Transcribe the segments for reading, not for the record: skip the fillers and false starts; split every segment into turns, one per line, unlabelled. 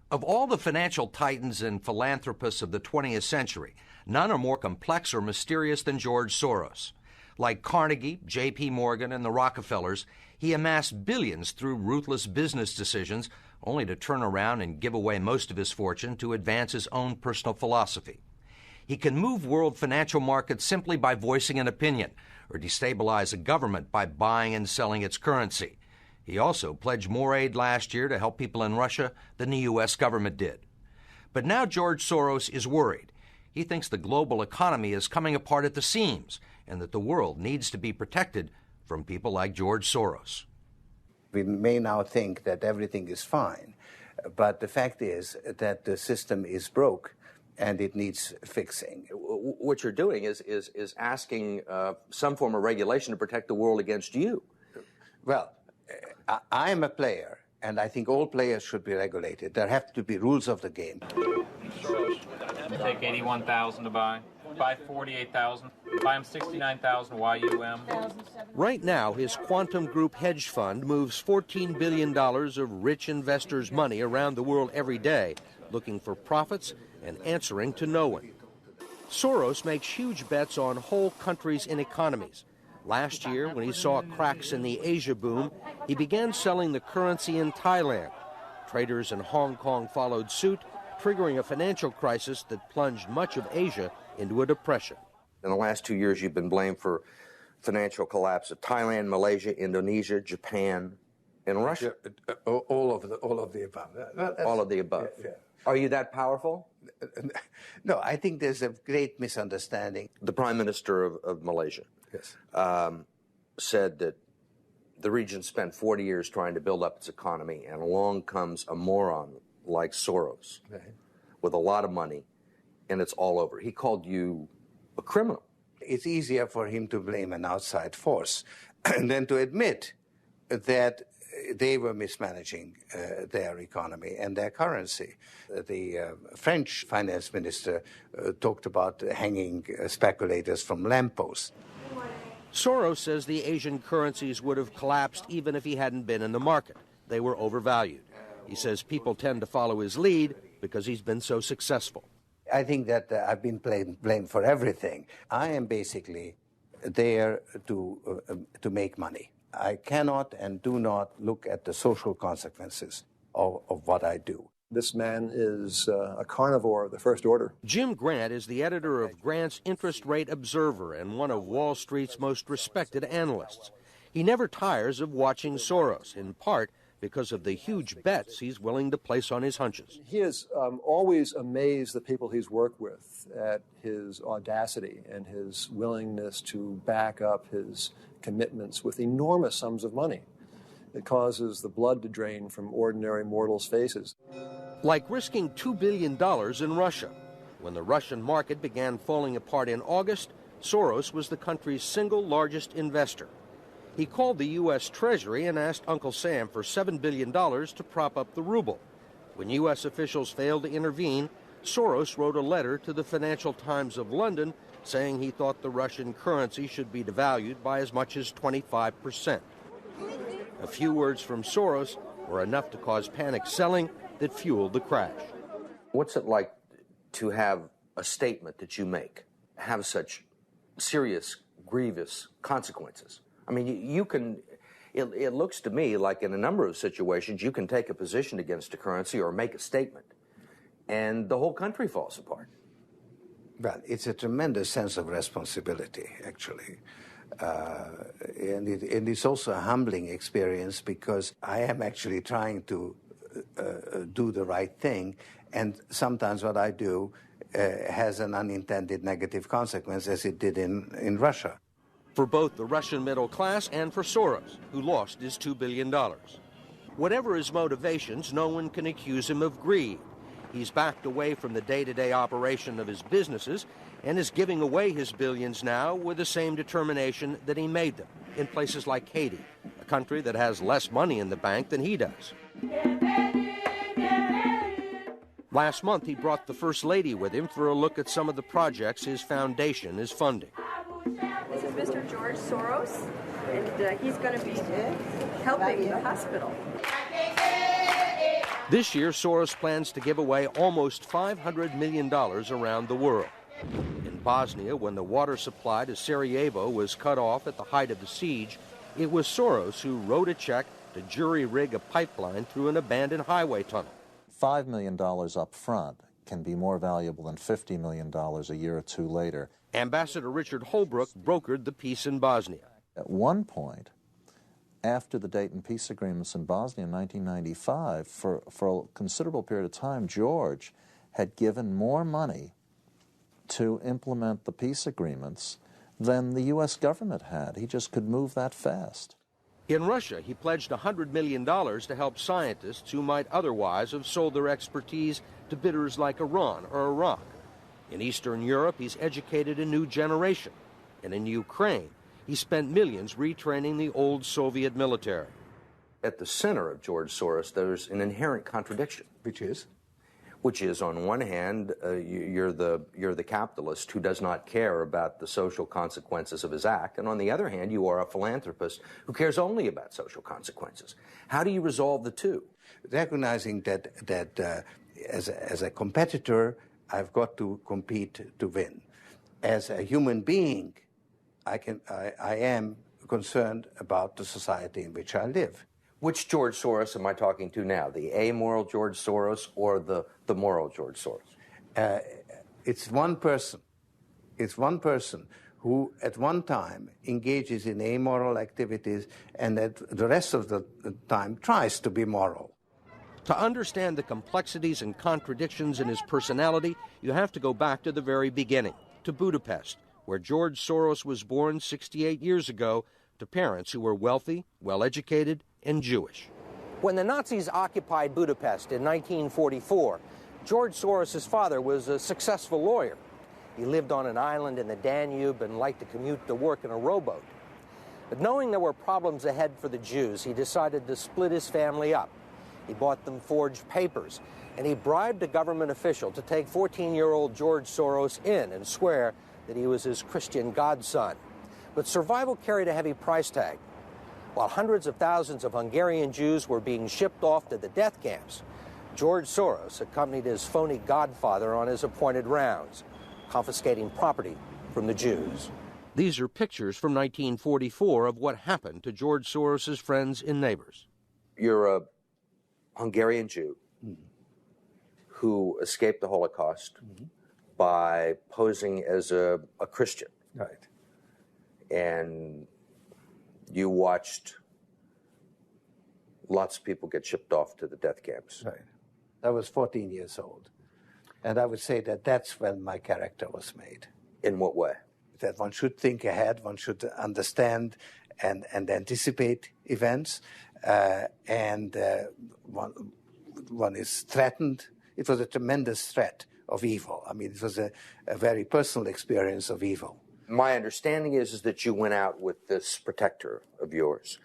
Of all the financial titans and philanthropists of the 20th century, none are more complex or mysterious than George Soros. Like Carnegie, J.P. Morgan, and the Rockefellers, he amassed billions through ruthless business decisions, only to turn around and give away most of his fortune to advance his own personal philosophy. He can move world financial markets simply by voicing an opinion, or destabilize a government by buying and selling its currency. He also pledged more aid last year to help people in Russia than the U.S. government did. But now George Soros is worried. He thinks the global economy is coming apart at the seams and that the world needs to be protected from people like George Soros.
We may now think that everything is fine, but the fact is that the system is broke and it needs fixing.
What you're doing is asking some form of regulation to protect the world against you.
Well, I am a player, and I think all players should be regulated. There have to be rules of the game.
Take 81,000 to buy. Buy 48,000. Buy him 69,000 YUM.
Right now, his Quantum Group hedge fund moves $14 billion of rich investors' money around the world every day, looking for profits and answering to no one. Soros makes huge bets on whole countries and economies. Last year, when he saw cracks in the Asia boom, he began selling the currency in Thailand. Traders in Hong Kong followed suit, triggering a financial crisis that plunged much of Asia into a depression.
In the last 2 years, you've been blamed for financial collapse of Thailand, Malaysia, Indonesia, Japan, and Russia.
Yeah, all of the above.
All of the above.
Yeah.
Are you that powerful?
No, I think there's a great misunderstanding.
The Prime Minister of Malaysia said that the region spent 40 years trying to build up its economy, and along comes a moron like Soros with a lot of money, and it's all over. He called you a criminal.
It's easier for him to blame an outside force than to admit that they were mismanaging their economy and their currency. The French finance minister talked about hanging speculators from lampposts.
Soros says the Asian currencies would have collapsed even if he hadn't been in the market. They were overvalued. He says people tend to follow his lead because he's been so successful.
I think that I've been blamed for everything. I am basically there to make money. I cannot and do not look at the social consequences of what I do.
This man is a carnivore of the first order.
Jim Grant is the editor of Grant's Interest Rate Observer and one of Wall Street's most respected analysts. He never tires of watching Soros, in part because of the huge bets he's willing to place on his hunches.
He has always amazed the people he's worked with at his audacity and his willingness to back up his commitments with enormous sums of money. It causes the blood to drain from ordinary mortals' faces.
Like risking $2 billion in Russia. When the Russian market began falling apart in August, Soros was the country's single largest investor. He called the U.S. Treasury and asked Uncle Sam for $7 billion to prop up the ruble. When U.S. officials failed to intervene, Soros wrote a letter to the Financial Times of London saying he thought the Russian currency should be devalued by as much as 25%. A few words from Soros were enough to cause panic selling that fueled the crash.
What's it like to have a statement that you make have such serious, grievous consequences? I mean, you can, it looks to me like in a number of situations, you can take a position against a currency or make a statement, and the whole country falls apart.
Well, it's a tremendous sense of responsibility, actually. And it's also a humbling experience because I am actually trying to do the right thing, and sometimes what I do has an unintended negative consequence, as it did in Russia.
For both the Russian middle class and for Soros, who lost his $2 billion. Whatever his motivations, no one can accuse him of greed. He's backed away from the day-to-day operation of his businesses and is giving away his billions now with the same determination that he made them in places like Haiti, a country that has less money in the bank than he does. Last month, he brought the First Lady with him for a look at some of the projects his foundation is funding.
This is Mr. George Soros, and he's going to be helping the hospital.
This year, Soros plans to give away almost $500 million around the world. In Bosnia, when the water supply to Sarajevo was cut off at the height of the siege, it was Soros who wrote a check to jury-rig a pipeline through an abandoned highway tunnel.
$5 million up front can be more valuable than $50 million a year or two later.
Ambassador Richard Holbrooke brokered the peace in Bosnia.
At one point, after the Dayton peace agreements in Bosnia in 1995, for a considerable period of time, George had given more money to implement the peace agreements than the U.S. government had. He just could move that fast.
In Russia, he pledged $100 million to help scientists who might otherwise have sold their expertise to bidders like Iran or Iraq. In Eastern Europe, he's educated a new generation. And in Ukraine, he spent millions retraining the old Soviet military.
At the center of George Soros, there's an inherent contradiction.
Which is?
Which is, on one hand, you're the capitalist who does not care about the social consequences of his act, and on the other hand, you are a philanthropist who cares only about social consequences. How do you resolve the two?
Recognizing that as a competitor, I've got to compete to win. As a human being, I am concerned about the society in which I live.
Which George Soros am I talking to now? The amoral George Soros or the moral George Soros?
It's one person. It's one person who at one time engages in amoral activities and at the rest of the time tries to be moral.
To understand the complexities and contradictions in his personality, you have to go back to the very beginning, to Budapest, where George Soros was born 68 years ago to parents who were wealthy, well-educated, and Jewish. When the Nazis occupied Budapest in 1944, George Soros' father was a successful lawyer. He lived on an island in the Danube and liked to commute to work in a rowboat. But knowing there were problems ahead for the Jews, he decided to split his family up. He bought them forged papers, and he bribed a government official to take 14-year-old George Soros in and swear that he was his Christian godson. But survival carried a heavy price tag. While hundreds of thousands of Hungarian Jews were being shipped off to the death camps, George Soros accompanied his phony godfather on his appointed rounds, confiscating property from the Jews. These are pictures from 1944 of what happened to George Soros' friends and neighbors.
You're a Hungarian Jew who escaped the Holocaust by posing as a Christian.
Right.
And you watched lots of people get shipped off to the death camps.
Right. I was 14 years old. And I would say that that's when my character was made.
In what way?
That one should think ahead, one should understand and anticipate events, and one is threatened. It was a tremendous threat of evil. I mean, it was a very personal experience of evil.
My understanding is that you went out with this protector of yours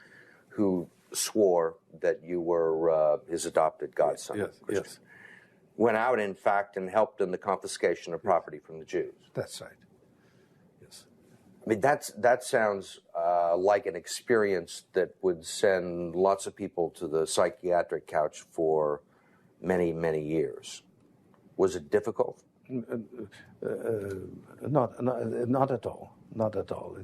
who swore that you were his adopted godson.
Yes, yes.
Went out, in fact, and helped in the confiscation of property from the Jews.
That's right. Yes.
I mean, that sounds like an experience that would send lots of people to the psychiatric couch for many, many years. Was it difficult?
Not at all. Not at all.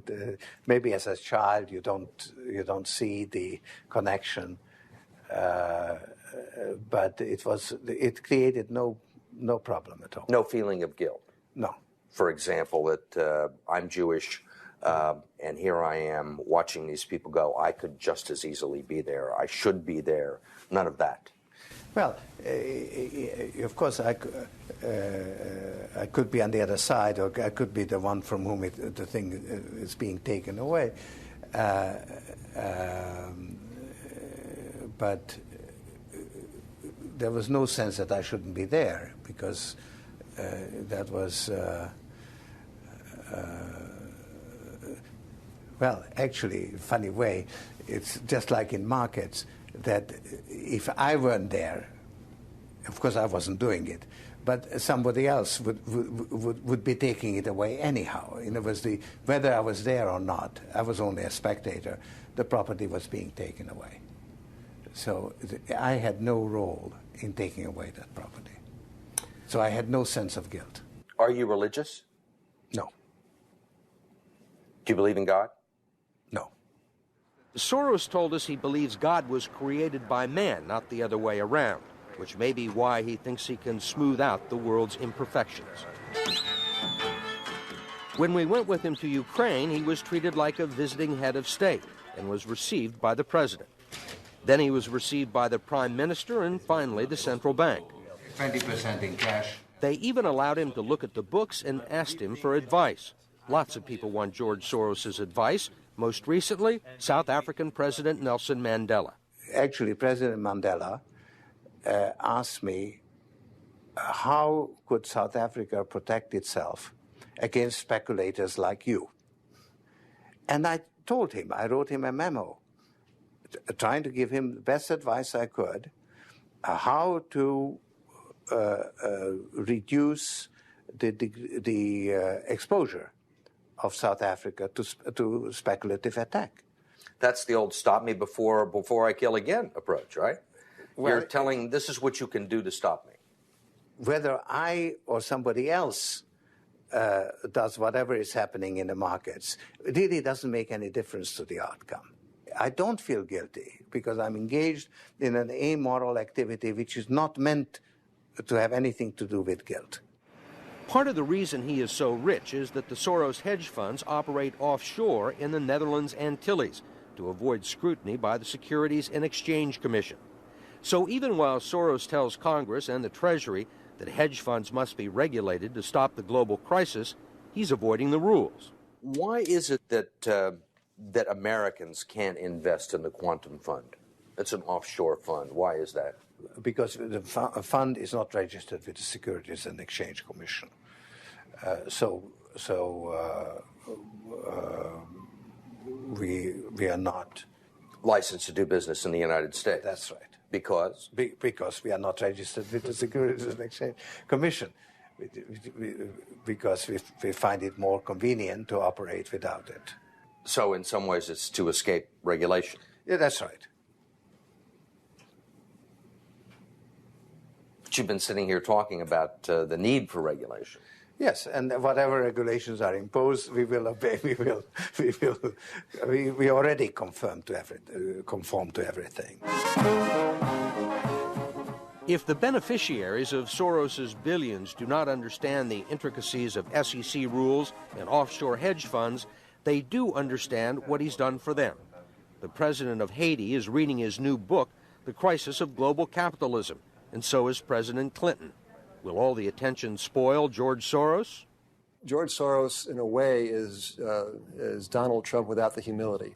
Maybe as a child you don't see the connection, but it created no problem at all.
No feeling of guilt.
No.
For example, that I'm Jewish, and here I am watching these people go. I could just as easily be there. I should be there. None of that.
Well, of course, I could be on the other side, or I could be the one from whom the thing is being taken away. But there was no sense that I shouldn't be there, because that was, well, actually, funny way, it's just like in markets, that if I weren't there, of course I wasn't doing it, but somebody else would be taking it away anyhow. In other words, whether I was there or not, I was only a spectator. The property was being taken away. So I had no role in taking away that property. So I had no sense of guilt.
Are you religious?
No.
Do you believe in God?
No.
Soros told us he believes God was created by man, not the other way around, which may be why he thinks he can smooth out the world's imperfections. When we went with him to Ukraine, he was treated like a visiting head of state and was received by the president. Then he was received by the prime minister and finally the central bank.
20% in cash.
They even allowed him to look at the books and asked him for advice. Lots of people want George Soros' advice. Most recently, South African President Nelson Mandela.
Actually, President Mandela asked me, how could South Africa protect itself against speculators like you? And I told him, I wrote him a memo, trying to give him the best advice I could, how to reduce the exposure of South Africa to speculative attack.
That's the old stop me before I kill again approach, right?
Well,
you're telling this is what you can do to stop me.
Whether I or somebody else does whatever is happening in the markets, it really doesn't make any difference to the outcome. I don't feel guilty because I'm engaged in an amoral activity which is not meant to have anything to do with guilt.
Part of the reason he is so rich is that the Soros hedge funds operate offshore in the Netherlands Antilles to avoid scrutiny by the Securities and Exchange Commission. So even while Soros tells Congress and the Treasury that hedge funds must be regulated to stop the global crisis, he's avoiding the rules.
Why is it that Americans can't invest in the quantum fund? It's an offshore fund. Why is that?
Because the fund is not registered with the Securities and Exchange Commission. We are not
licensed to do business in the United States.
That's right.
Because?
Because we are not registered with the Securities and Exchange Commission. Because we find it more convenient to operate without it.
So in some ways it's to escape regulation.
Yeah, that's right.
But you've been sitting here talking about the need for regulation.
Yes, and whatever regulations are imposed, we will obey. We already conform to everything.
If the beneficiaries of Soros's billions do not understand the intricacies of SEC rules and offshore hedge funds, they do understand what he's done for them. The president of Haiti is reading his new book, The Crisis of Global Capitalism, and so is President Clinton. Will all the attention spoil George Soros?
George Soros, in a way, is Donald Trump without the humility.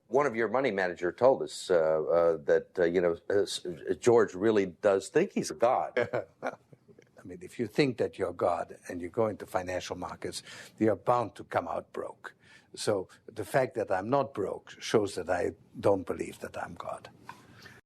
One of your money manager told us that George really does think he's a god.
I mean, if you think that you're God and you go into financial markets, you're bound to come out broke. So the fact that I'm not broke shows that I don't believe that I'm God.